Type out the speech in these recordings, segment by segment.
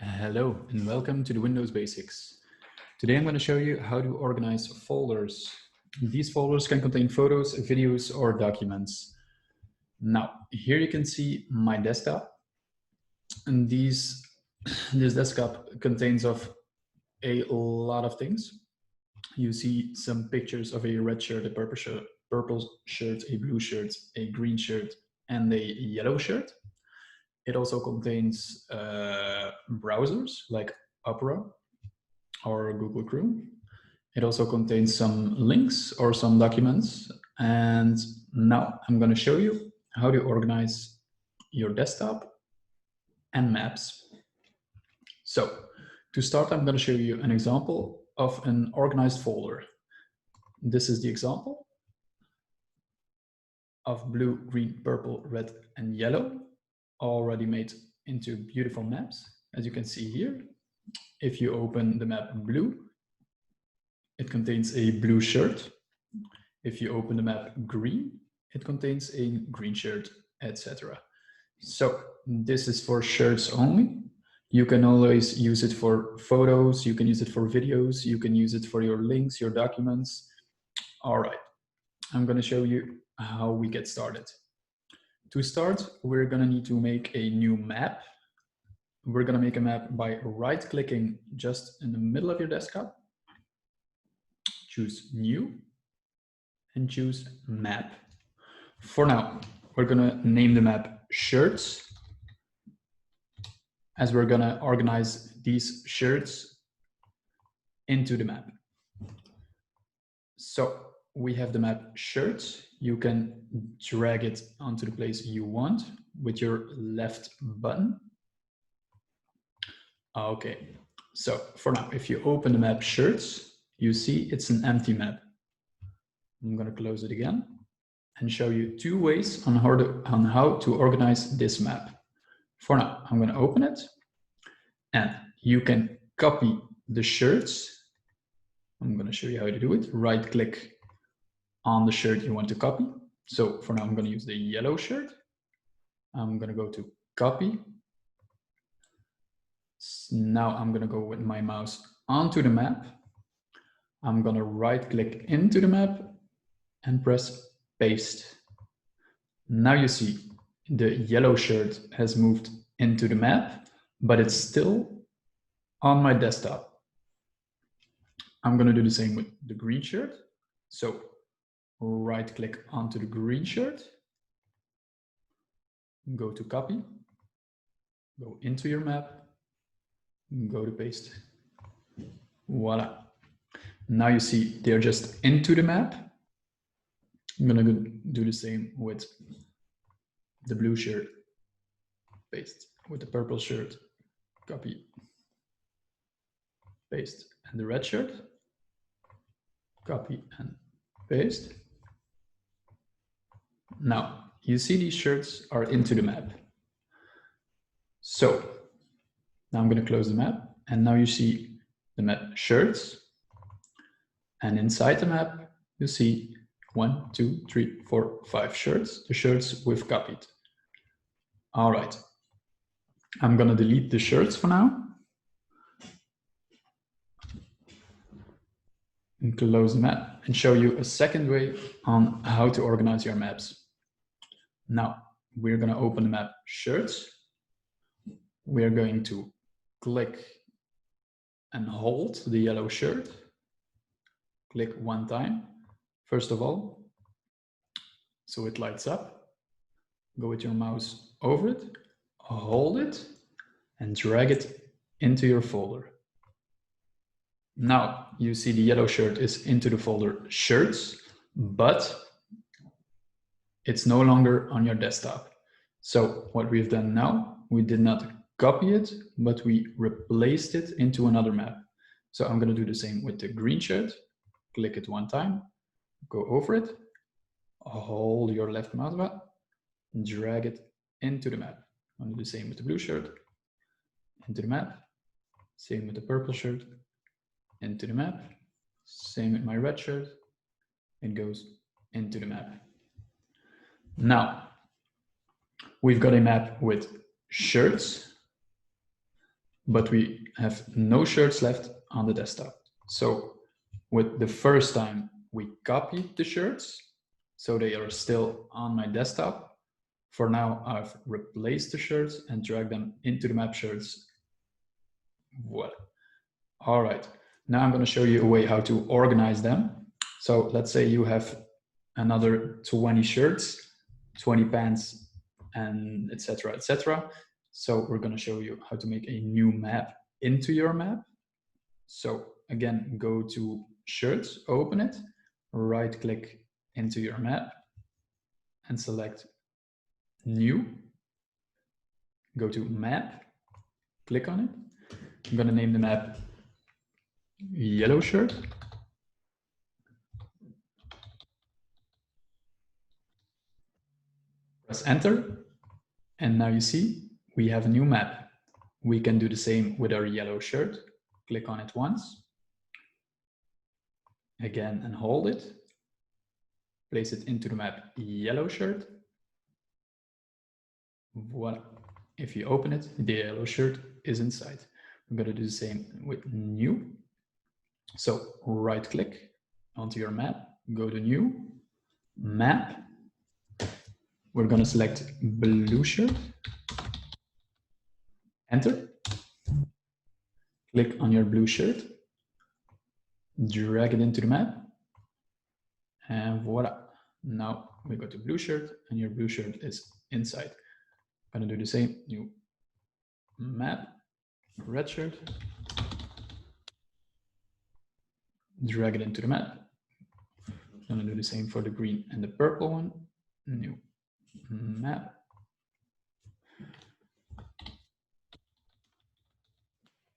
Hello and welcome to the Windows Basics. Today I'm going to show you how to organize folders. These folders can contain photos, videos, or documents. Now, here you can see my desktop, and this desktop contains of a lot of things. You see some pictures of a red shirt, a purple shirt, a blue shirt, a green shirt, and a yellow shirt. It also contains browsers like Opera or Google Chrome. It also contains some links or some documents. And now I'm going to show you how to organize your desktop and maps. So to start, I'm going to show you an example of an organized folder. This is the example of blue, green, purple, red, and yellow, already made into beautiful maps. As you can see here, if you open the map blue, it contains a blue shirt. If you open the map green, it contains a green shirt, etc. So this is for shirts only. You can always use it for photos, you can use it for videos, you can use it for your links, your documents. All right, I'm going to show you how we get started. To start, we're going to need to make a new map. We're going to make a map by right-clicking just in the middle of your desktop. Choose New and choose Map. For now, we're going to name the map Shirts, as we're going to organize these shirts into the map. So we have the map Shirts. You can drag it onto the place you want with your left button. Okay, so for now, if you open the map Shirts, you see it's an empty map. I'm going to close it again and show you two ways on how to organize this map. For now, I'm going to open it, and you can copy the shirts. I'm going to show you how to do it. Right-click on the shirt you want to copy. So for now, I'm going to use the yellow shirt. I'm going to go to Copy. Now I'm going to go with my mouse onto the map. I'm going to right-click into the map and press Paste. Now you see the yellow shirt has moved into the map, but it's still on my desktop. I'm going to do the same with the green shirt. So right-click onto the green shirt, go to Copy, go into your map, go to Paste. Voila. Now you see they're just into the map. I'm going to do the same with the blue shirt, paste, with the purple shirt, copy, paste, and the red shirt, copy and paste. Now you see these shirts are into the map. So now I'm going to close the map, and now you see the map Shirts, and inside the map you see 1, 2, 3, 4, 5 shirts, the shirts we've copied. All right, I'm going to delete the shirts for now and close the map and show you a second way on how to organize your maps. Now we're going to open the map Shirts. We're going to click and hold the yellow shirt. Click one time, first of all, so it lights up. Go with your mouse over it, hold it, and drag it into your folder. Now you see the yellow shirt is into the folder Shirts, but it's no longer on your desktop. So what we've done now, we did not copy it, but we replaced it into another map. So I'm going to do the same with the green shirt. Click it one time, go over it, hold your left mouse button, drag it into the map. I'm going to do the same with the blue shirt, into the map. Same with the purple shirt, into the map. Same with my red shirt, it goes into the map. Now, we've got a map with shirts. but we have no shirts left on the desktop. So with the first time we copied the shirts, so they are still on my desktop. For now, I've replaced the shirts and dragged them into the map shirts. Voila. All right, now I'm going to show you a way how to organize them. So let's say you have another 20 shirts, 20 pants, and etc., etc. So we're going to show you how to make a new map into your map. So again, go to shirts, open it, right click into your map and select new. Go to map, click on it. I'm going to name the map yellow shirt. Press enter. And now you see we have a new map. We can do the same with our yellow shirt. Click on it once. Again, and hold it. Place it into the map yellow shirt. Voila. If you open it, the yellow shirt is inside. I'm going to do the same with new. So right click onto your map, go to new, map. We're going to select blue shirt. Enter. Click on your blue shirt. Drag it into the map. And voila. Now we go to blue shirt and your blue shirt is inside. I'm going to do the same, new map, red shirt. Drag it into the map. I'm going to do the same for the green and the purple one. New map.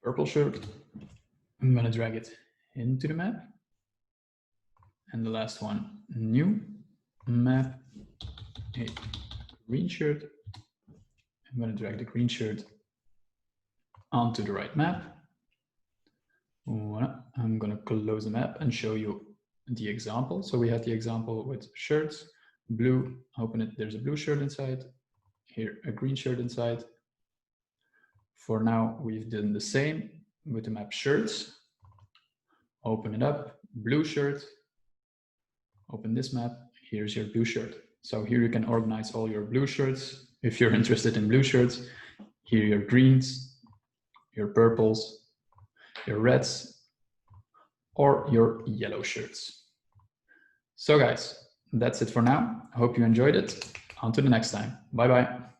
Purple shirt. I'm going to drag it into the map. And the last one, new map, a green shirt. I'm going to drag the green shirt onto the right map. Voila. I'm going to close the map and show you the example. So we had the example with shirts, blue, open it, there's a blue shirt inside, here a green shirt inside. For now, we've done the same with the map shirts. Open it up, blue shirt, open this map, here's your blue shirt. So here you can organize all your blue shirts. If you're interested in blue shirts, here your greens, your purples, your reds, or your yellow shirts. So guys, that's it for now. I hope you enjoyed it. On to the next time. Bye-bye.